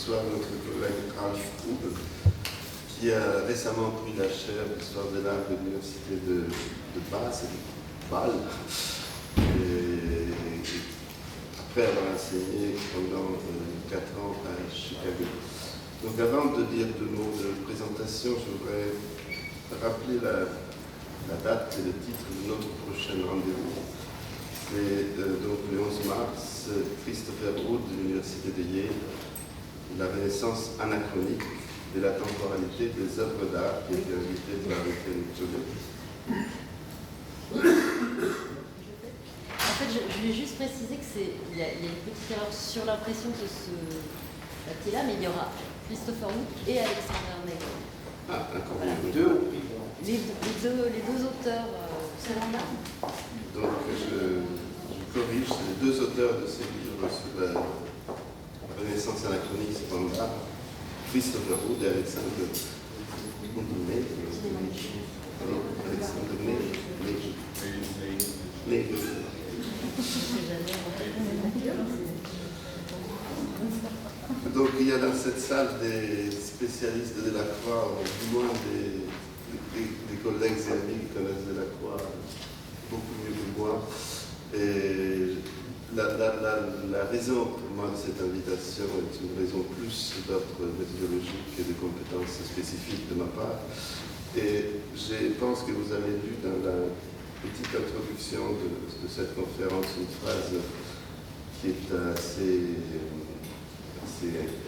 soir notre collègue Ralph Hubel, qui a récemment pris la chaire d'histoire de l'art de l'université de Bâle, et après avoir enseigné pendant 4 ans à Chicago. Donc avant de dire 2 mots de présentation, je voudrais rappeler la date et le titre de notre prochain rendez-vous. C'est donc le 11 mars, Christopher Wood de l'université de Yale, la Renaissance anachronique et la temporalité des œuvres d'art, qui a été invité par Étienne Jolet. En fait, je voulais juste préciser qu'il y a une petite erreur sur l'impression de ce papier-là, mais il y aura Christopher Wood et Alexander Nagel. Ah, d'accord. Voilà. Les deux auteurs sont là. Donc, je corrige, c'est les 2 auteurs de ces livres sur la Renaissance anachronique cependant, Christopher Wood et Alexander Nagel. Donc il y a dans cette salle des spécialistes de Delacroix, ou du moins des collègues et amis qui connaissent Delacroix beaucoup mieux que moi. Et la raison pour moi de cette invitation est une raison plus d'ordre méthodologique que de compétences spécifiques de ma part. Et je pense que vous avez lu dans la petite introduction de cette conférence une phrase qui est assez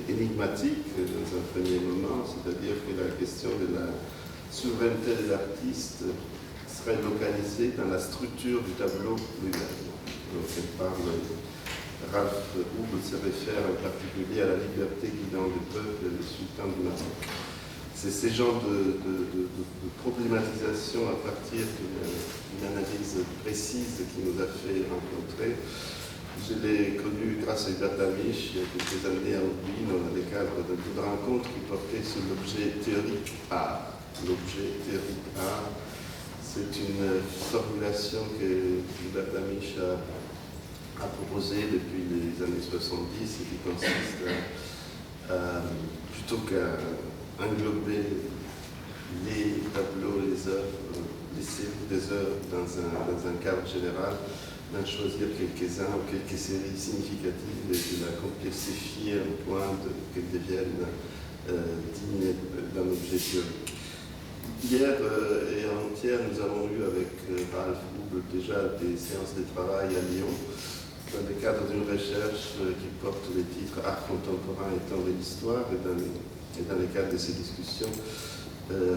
énigmatique dans un premier moment, c'est-à-dire que la question de la souveraineté de l'artiste serait localisée dans la structure du tableau lui-même. Donc elle parle, Ralph Hubel se réfère en particulier à la liberté guidant le peuple et le sultan du Maroc. C'est ces genres de problématisation à partir d'une analyse précise qui nous a fait rencontrer. Je l'ai connu grâce à Hubert Lamiche il y a quelques années à Aubin, dans le cadre d'une rencontre qui portait sur l'objet théorique art. L'objet théorique art, c'est une formulation que Hubert Lamiche a proposée depuis les années 70 et qui consiste plutôt qu'à englober les tableaux, les œuvres, les séries des œuvres dans un cadre général, d'en choisir quelques-uns ou quelques séries significatives et de la complexifier au point qu'elles deviennent dignes d'un objet théorique. Hier et avant-hier, nous avons eu avec Ralph Hubel déjà des séances de travail à Lyon dans le cadre d'une recherche qui porte le titre « Art contemporain et temps de l'histoire » et dans le cadre de ces discussions,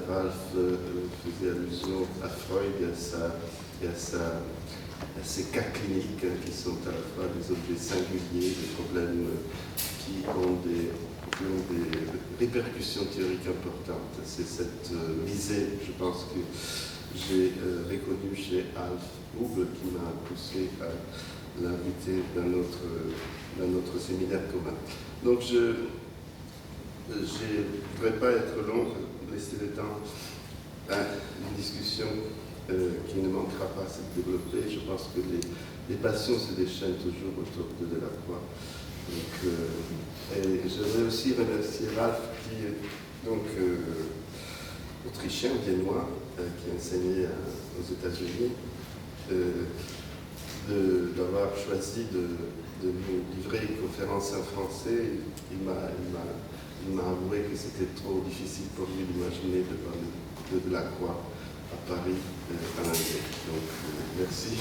Ralph faisait allusion à Freud et à ces cas cliniques qui sont à la fois des objets singuliers, des problèmes qui ont des répercussions théoriques importantes. C'est cette visée, je pense, que j'ai reconnue chez Ralph Hubel qui m'a poussé à l'inviter dans notre séminaire commun. Donc je ne voudrais pas être long, laisser le temps à une discussion qui ne manquera pas à se développer. Je pense que les passions se déchaînent toujours autour de Delacroix. Et je voudrais aussi remercier Ralph, qui est donc autrichien, viennois, qui enseignait aux États-Unis, d'avoir choisi de nous livrer une conférence en français. Il m'a avoué que c'était trop difficile pour lui d'imaginer de parler de Delacroix à Paris en anglais. Donc merci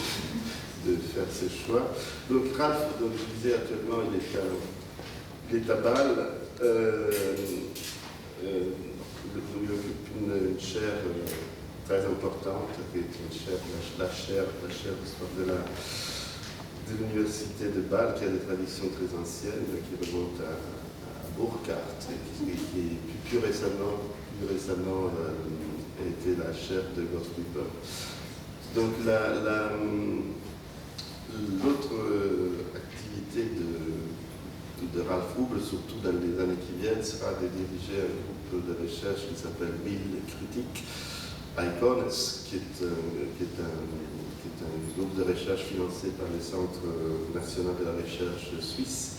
de faire ce choix. Donc Ralph, donc, je disais actuellement, il est à Bâle, où il occupe une chaire très importante, qui est une chaire, la chaire d'histoire de l'université de Bâle, qui a des traditions très anciennes, qui remontent à Burckhardt, et qui plus récemment était la chaire de Gottfried Böhm. Donc l'autre activité de Ralph Hubel, surtout dans les années qui viennent, sera de diriger un groupe de recherche qui s'appelle Mille Critiques, ICONES, qui est un groupe de recherche financé par le Centre national de la recherche suisse,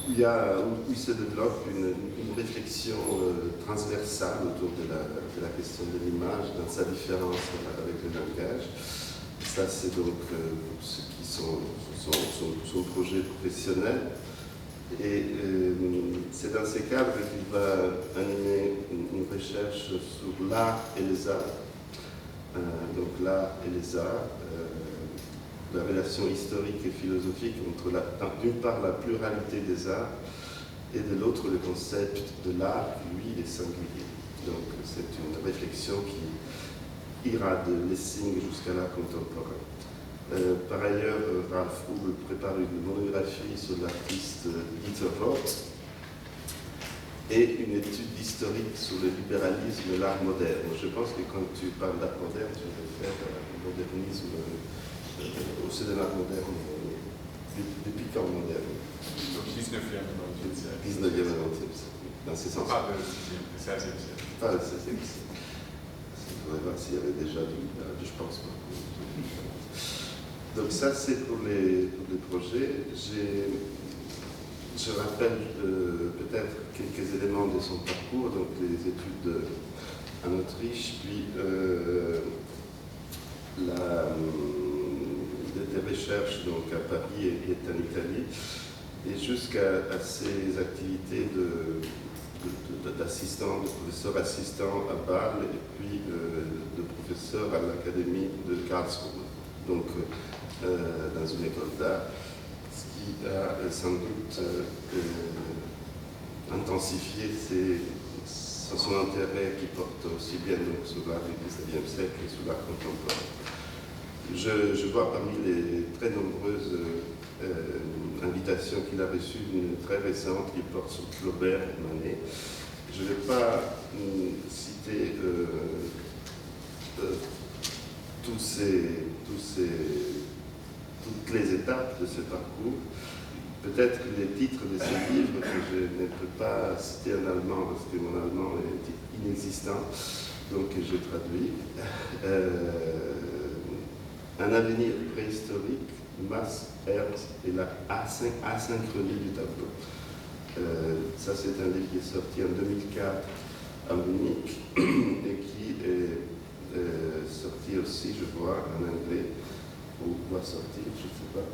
où il se développe une réflexion transversale autour de la question de l'image, dans sa différence avec le langage. Ça, c'est donc ce qui sont son projet professionnel. Et c'est dans ces cadres qu'il va animer une recherche sur l'art et les arts. Donc l'art et les arts, la relation historique et philosophique entre d'une part la pluralité des arts et de l'autre le concept de l'art, lui, est singulier. Donc c'est une réflexion qui ira de Lessing jusqu'à l'art contemporain. Par ailleurs, Ralph Hugel prépare une monographie sur l'artiste Dieter Roth et une étude historique sur le libéralisme et l'art moderne. Je pense que quand tu parles d'art moderne, tu réfères au modernisme, au l'art moderne, depuis quand moderne? Donc 19e, 20e siècle. 19e et 20e siècle, dans ce sens. Pas le 16e siècle. Pas le 16e siècle. Il faudrait voir s'il y avait déjà je pense pas. Donc ça, c'est pour les projets. Je rappelle peut-être quelques éléments de son parcours, donc les études en Autriche, puis des recherches donc, à Paris et en Italie, et jusqu'à ses activités d'assistant, de professeur assistant à Bâle, et puis de professeur à l'Académie de Karlsruhe, donc dans une école d'art. Qui a sans doute intensifié son intérêt qui porte aussi bien donc, sur l'art du XIXe siècle et sur l'art contemporain. Je vois parmi les très nombreuses invitations qu'il a reçues, une très récente qui porte sur Flaubert et Manet. Je ne vais pas citer toutes les étapes de ce parcours. Peut-être que les titres de ces livres, que je ne peux pas citer en allemand parce que mon allemand est inexistant, donc je traduis. Un avenir préhistorique, Masse, Ernst et la asynchronie du tableau. Ça, c'est un livre qui est sorti en 2004 à Munich et qui est sorti aussi, je vois, en anglais, ou va sortir, je ne sais pas.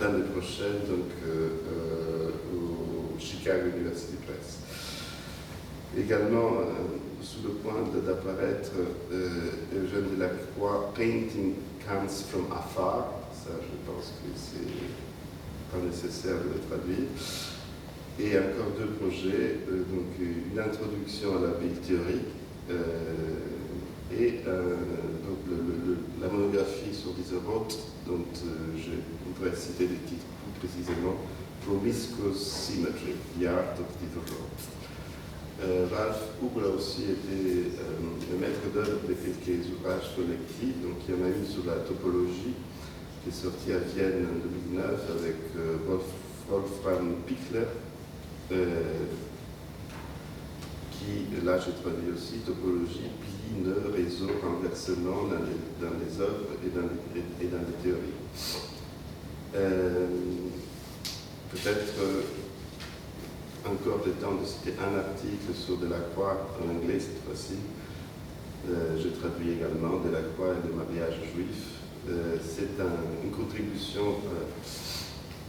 L'année prochaine, donc au Chicago University Press. Également, sous le point d'apparaître, Eugène Delacroix, Painting Comes from Afar. Ça, je pense que c'est pas nécessaire de le traduire. Et encore deux projets, donc une introduction à la ville théorique et donc la monographie sur Diderot, dont je voudrais citer les titres plus précisément, Promiscuous Symmetry, The Art of Diderot. Ralph Hugel a aussi été le maître d'œuvre de quelques ouvrages collectifs, donc il y en a une sur la topologie, qui est sortie à Vienne en 2009 avec Wolfram Pichler, qui, là j'ai traduit aussi, topologie, pli, nœud, réseau, renversement dans les œuvres et dans les théories. Peut-être encore le temps de citer un article sur Delacroix en anglais cette fois-ci. Je traduis également Delacroix et le mariage juif. C'est une contribution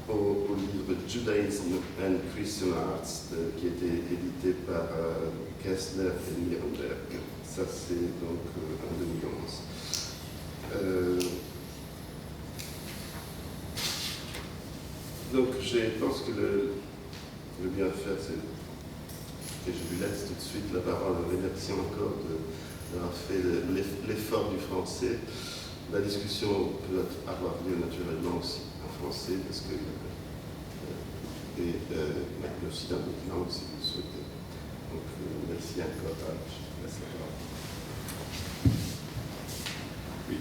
au livre Judaism and Christian Arts qui a été édité par Kessler et Nierenberg. Ça, c'est donc en 2011. Donc, je pense que le bien faire, c'est que je lui laisse tout de suite la parole. Merci encore d'avoir fait l'effort du français. La discussion peut avoir lieu naturellement aussi en français, parce que mais aussi dans d'autres langues si vous le souhaitez. Donc, merci encore. Je laisse la parole. Oui,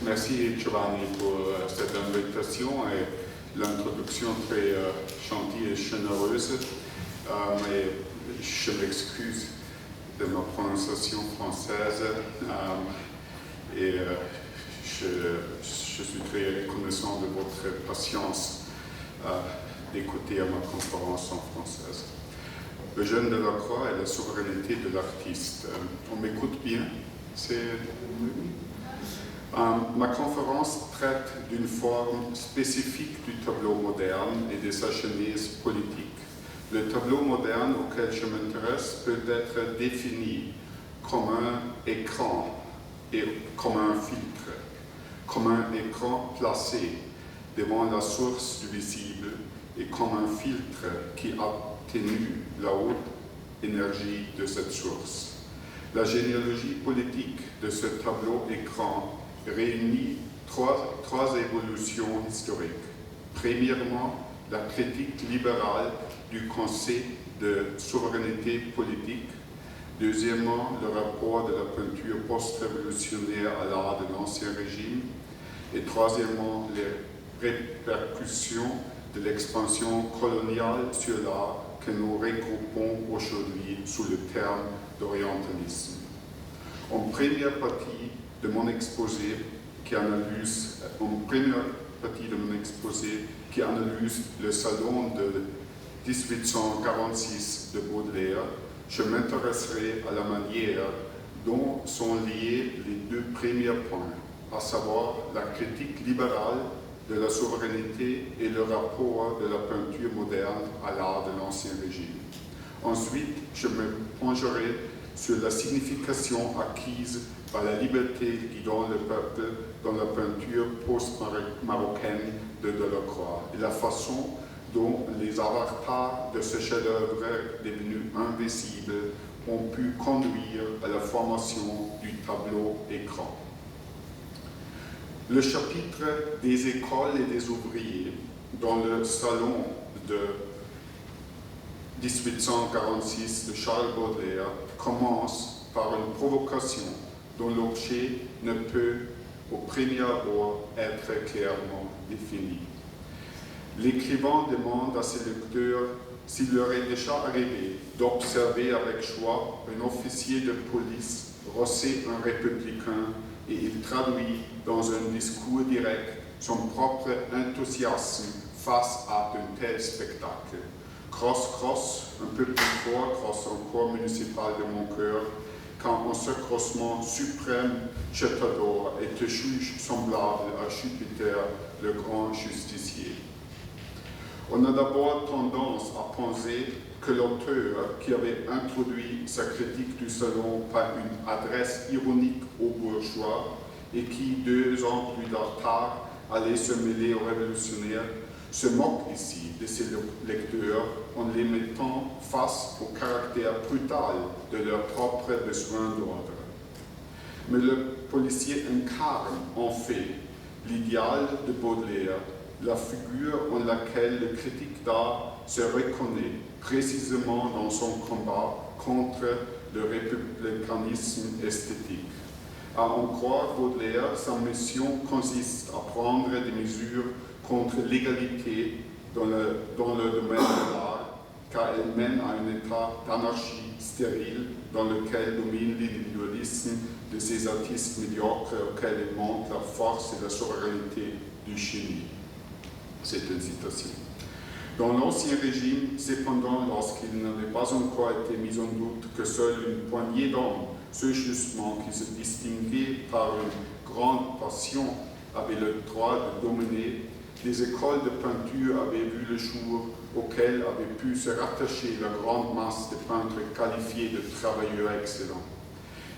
merci Giovanni pour cette invitation et l'introduction très gentille et généreuse. Mais je m'excuse de ma prononciation française et je suis très reconnaissant de votre patience d'écouter ma conférence en française. Le jeûne de la croix et la souveraineté de l'artiste. On m'écoute bien? Ma conférence traite d'une forme spécifique du tableau moderne et de sa genèse politique. Le tableau moderne auquel je m'intéresse peut être défini comme un écran et comme un filtre, comme un écran placé devant la source du visible et comme un filtre qui atténue la haute énergie de cette source. La généalogie politique de ce tableau écran réunit trois évolutions historiques. Premièrement, la critique libérale du concept de souveraineté politique. Deuxièmement, le rapport de la peinture post-révolutionnaire à l'art de l'Ancien Régime. Et troisièmement, les répercussions de l'expansion coloniale sur l'art que nous regroupons aujourd'hui sous le terme d'orientalisme. En première partie de mon exposé qui analyse le salon de 1846 de Baudelaire, je m'intéresserai à la manière dont sont liés les deux premiers points, à savoir la critique libérale de la souveraineté et le rapport de la peinture moderne à l'art de l'Ancien Régime. Ensuite, je me pencherai sur la signification acquise par la liberté guidant le peuple dans la peinture post-marocaine de Delacroix et la façon dont les avatars de ce chef-d'œuvre devenu invisible ont pu conduire à la formation du tableau écran. Le chapitre des écoles et des ouvriers dans le salon de 1846 de Charles Baudelaire commence par une provocation dont l'objet ne peut au premier abord être clairement défini. L'écrivain demande à ses lecteurs s'il leur est déjà arrivé d'observer avec joie un officier de police rosser un républicain et il traduit dans un discours direct son propre enthousiasme face à un tel spectacle. Crosse, un peu plus fort, crosse un corps municipal de mon cœur, quand en ce crossement suprême je t'adore et te juge semblable à Jupiter, le grand justicier. On a d'abord tendance à penser que l'auteur qui avait introduit sa critique du salon par une adresse ironique aux bourgeois et qui, 2 ans plus tard, allait se mêler aux révolutionnaires, se moque ici de ses lecteurs en les mettant face au caractère brutal de leur propre besoin d'ordre. Mais le policier incarne en fait l'idéal de Baudelaire, la figure en laquelle le critique d'art se reconnaît précisément dans son combat contre le républicanisme esthétique. À en croire Baudelaire, sa mission consiste à prendre des mesures contre l'égalité dans le domaine de l'art, car elle mène à un état d'anarchie stérile dans lequel domine l'individualisme de ces artistes médiocres auxquels elle montre la force et la souveraineté du génie. C'est une citation. Dans l'Ancien Régime, cependant, lorsqu'il n'avait pas encore été mis en doute que seule une poignée d'hommes, ceux justement qui se distinguaient par une grande passion, avaient le droit de dominer, les écoles de peinture avaient vu le jour auquel avait pu se rattacher la grande masse de peintres qualifiés de travailleurs excellents.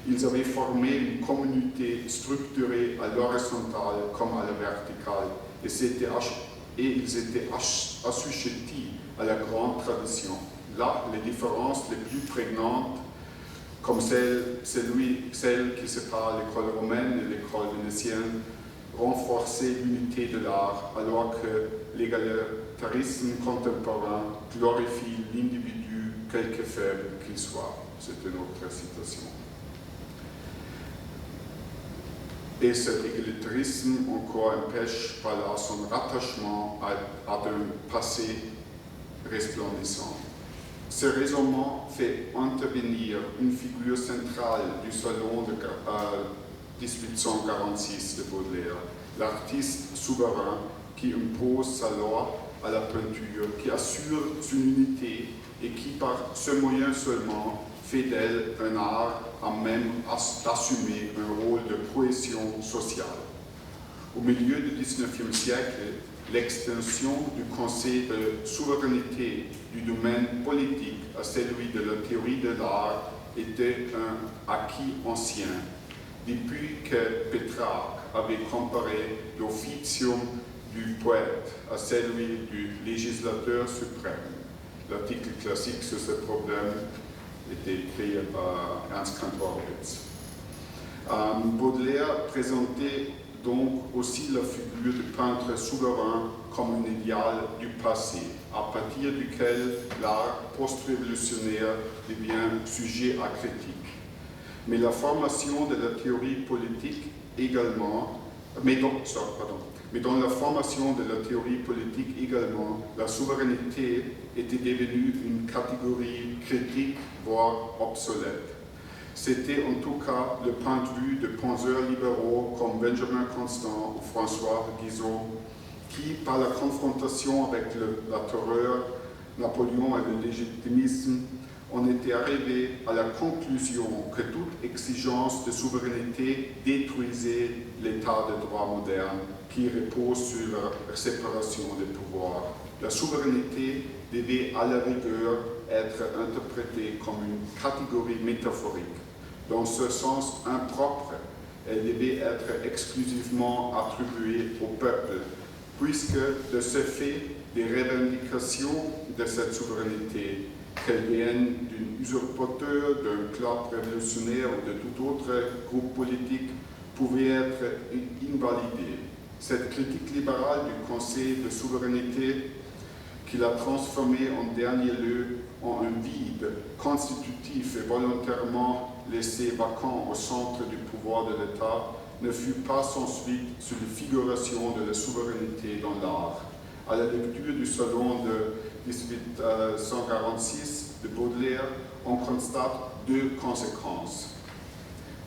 Ils avaient formé une communauté structurée à l'horizontale comme à la verticale, et ils étaient assujettis à la grande tradition. Là, les différences les plus prégnantes, comme celle qui sépare l'école romaine et l'école vénitienne, renforçaient l'unité de l'art, alors que l'égalitarisme contemporain glorifie l'individu, quelque faible qu'il soit. C'est une autre citation. Et cet égalitarisme encore empêche par là son rattachement à un passé resplendissant. Ce raisonnement fait intervenir une figure centrale du salon de 1846 de Baudelaire, l'artiste souverain qui impose sa loi à la peinture, qui assure son unité et qui, par ce moyen seulement, fait d'elle un art à même d'assumer un rôle de cohésion sociale. Au milieu du XIXe siècle, l'extension du concept de souveraineté du domaine politique à celui de la théorie de l'art était un acquis ancien, depuis que Pétrarque avait comparé l'officium du poète à celui du législateur suprême. L'article classique sur ce problème était écrit par Ernst Kantorowicz. Baudelaire présentait donc aussi la figure du peintre souverain comme un idéal du passé, à partir duquel l'art post-révolutionnaire devient sujet à critique. Mais la formation de la théorie politique également, dans la formation de la théorie politique également, la souveraineté était devenue une catégorie critique, voire obsolète. C'était en tout cas le point de vue de penseurs libéraux comme Benjamin Constant ou François Guizot, qui, par la confrontation avec la terreur, Napoléon et le légitimisme, on était arrivé à la conclusion que toute exigence de souveraineté détruisait l'état de droit moderne qui repose sur la séparation des pouvoirs. La souveraineté devait à la rigueur être interprétée comme une catégorie métaphorique. Dans ce sens impropre, elle devait être exclusivement attribuée au peuple, puisque de ce fait, les revendications de cette souveraineté, qu'elles viennent d'un usurpateur, d'un club révolutionnaire ou de tout autre groupe politique, pouvaient être invalidées. Cette critique libérale du Conseil de souveraineté qui l'a transformé en dernier lieu en un vide constitutif et volontairement laissé vacant au centre du pouvoir de l'État, ne fut pas sans suite sur la figuration de la souveraineté dans l'art. À la lecture du salon de 1846 de Baudelaire, on constate deux conséquences.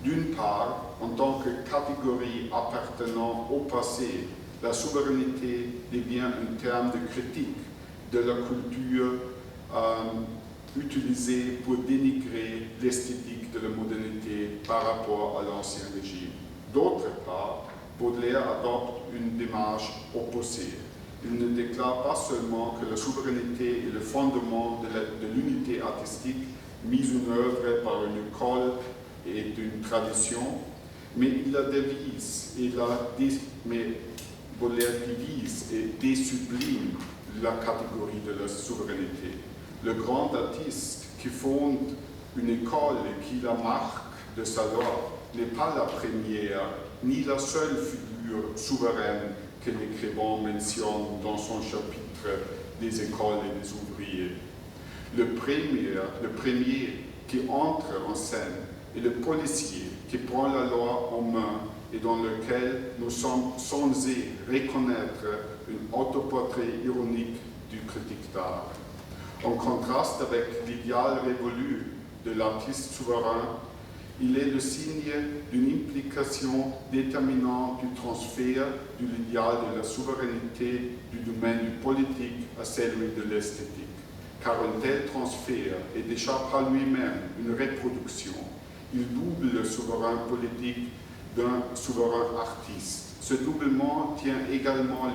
D'une part, en tant que catégorie appartenant au passé, la souveraineté devient un terme de critique de la culture utilisée pour dénigrer l'esthétique de la modernité par rapport à l'ancien régime. D'autre part, Baudelaire adopte une démarche opposée. Il ne déclare pas seulement que la souveraineté est le fondement de l'unité artistique mise en œuvre par une école et d'une tradition, mais il la divise, Baudelaire divise et désublime la catégorie de la souveraineté. Le grand artiste qui fonde une école et qui la marque de sa loi n'est pas la première ni la seule figure souveraine que l'écrivain mentionne dans son chapitre des écoles et des ouvriers. Le premier qui entre en scène est le policier qui prend la loi en main et dans lequel nous sommes censés reconnaître un autoportrait ironique du critique d'art. En contraste avec l'idéal révolu de l'artiste souverain, il est le signe d'une implication déterminante du transfert de l'idéal de la souveraineté du domaine du politique à celui de l'esthétique. Car un tel transfert est déjà par lui-même une reproduction. Il double le souverain politique d'un souverain artiste. Ce doublement tient également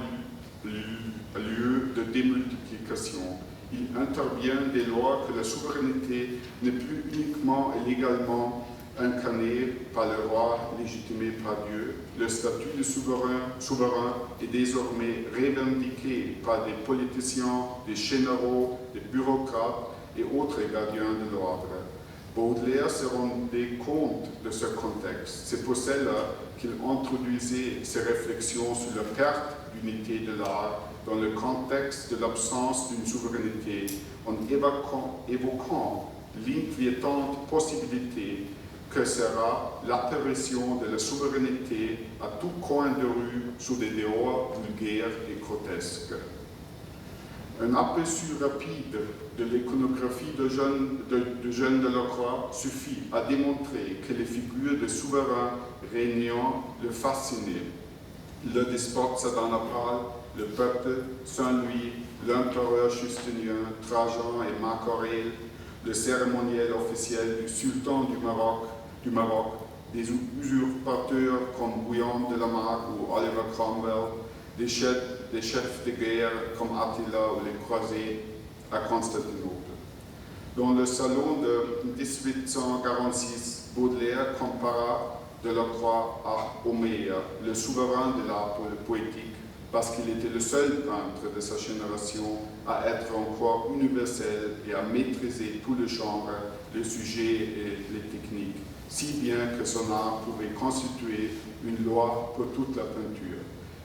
lieu de démultiplication. Il intervient dès lors que la souveraineté n'est plus uniquement et légalement incarné par le roi légitimé par Dieu. Le statut de souverain est désormais revendiqué par des politiciens, des généraux, des bureaucrates et autres gardiens de l'ordre. Baudelaire se rendait compte de ce contexte. C'est pour cela qu'il introduisait ses réflexions sur la perte d'unité de l'art dans le contexte de l'absence d'une souveraineté, en évoquant l'inquiétante possibilité que sera l'apparition de la souveraineté à tout coin de rue sous des dehors vulgaires et grotesques. Un aperçu rapide de l'iconographie de Jeanne de Lacroix suffit à démontrer que les figures de souverains régnants le fascinaient. Le despote Sardanapale, le peuple, Saint-Louis, l'empereur Justinien, Trajan et Marc Aurèle, le cérémoniel officiel du sultan du Maroc, des usurpateurs comme Guillaume de la Marque ou Oliver Cromwell, des chefs de guerre comme Attila ou les croisés à Constantinople. Dans le salon de 1846, Baudelaire compara Delacroix à Homère, le souverain de l'art poétique, parce qu'il était le seul peintre de sa génération à être encore universel et à maîtriser tout le genre, le sujet et les techniques, si bien que son art pouvait constituer une loi pour toute la peinture.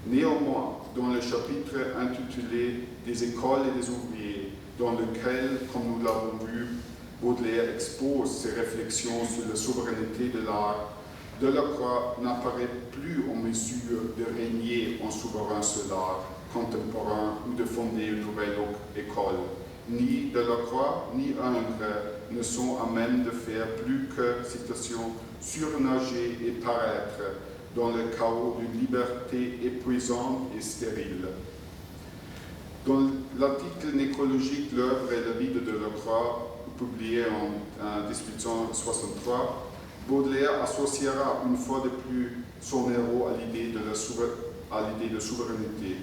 Néanmoins, dans le chapitre intitulé « Des écoles et des ouvriers », dans lequel, comme nous l'avons vu, Baudelaire expose ses réflexions sur la souveraineté de l'art, Delacroix n'apparaît plus en mesure de régner en souverain sur l'art contemporain ou de fonder une nouvelle école. Ni Delacroix ni Ingres ne sont à même de faire plus que, citation, surnager et paraître dans le chaos d'une liberté épuisante et stérile. Dans l'article nécrologique L'œuvre et la vie de Delacroix, publié en 1863, Baudelaire associera une fois de plus son héros à l'idée de souveraineté,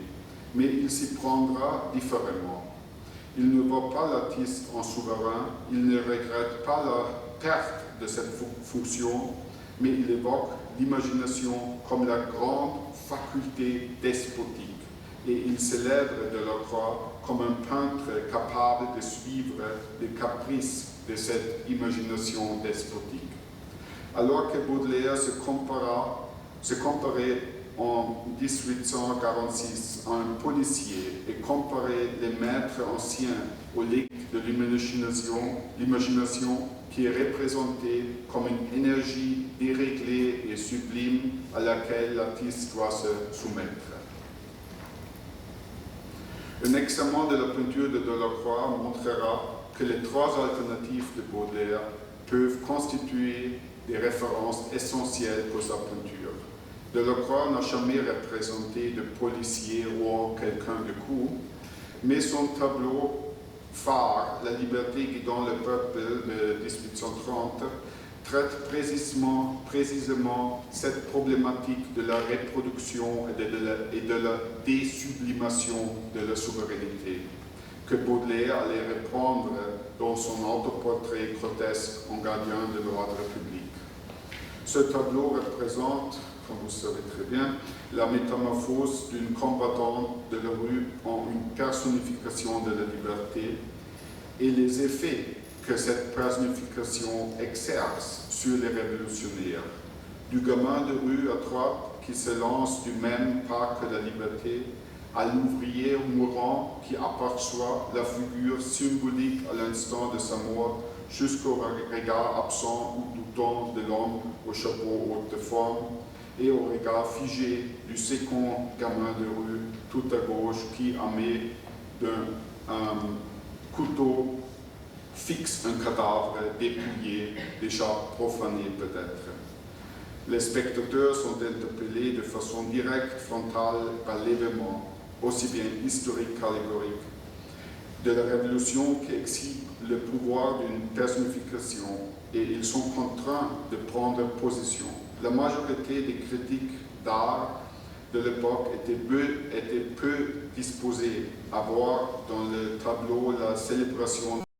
mais il s'y prendra différemment. Il ne voit pas l'artiste en souverain, il ne regrette pas la perte de cette fonction, mais il évoque l'imagination comme la grande faculté despotique, et il célèbre Delacroix comme un peintre capable de suivre les caprices de cette imagination despotique. Alors que Baudelaire se comparait en 1846 à un policier et comparait les maîtres anciens aux ligues de l'imagination qui est représentée comme une énergie déréglée et sublime à laquelle l'artiste doit se soumettre. Un examen de la peinture de Delacroix montrera que les trois alternatives de Baudelaire peuvent constituer des références essentielles pour sa peinture. Delacroix n'a jamais représenté de policier ou quelqu'un de cool, mais son tableau phare, La liberté guidant le peuple de 1830, traite précisément cette problématique de la reproduction et de la désublimation de la souveraineté, que Baudelaire allait reprendre dans son autoportrait grotesque en gardien de l'ordre public. Ce tableau représente, comme vous savez très bien, la métamorphose d'une combattante de la rue en une personnification de la liberté et les effets que cette personnification exerce sur les révolutionnaires. Du gamin de rue à droite qui se lance du même pas que la liberté, à l'ouvrier mourant qui aperçoit la figure symbolique à l'instant de sa mort, jusqu'au regard absent ou doutant de l'homme au chapeau haute de forme, et au regard figé du second gamin de rue tout à gauche qui, armé d'un couteau, fixe un cadavre dépouillé, déjà profané peut-être. Les spectateurs sont interpellés de façon directe, frontale, par l'événement, aussi bien historique qu'allégorique, de la révolution qui exhibe le pouvoir d'une personnification, et ils sont contraints de prendre position. La majorité des critiques d'art de l'époque étaient peu disposés à voir dans le tableau la célébration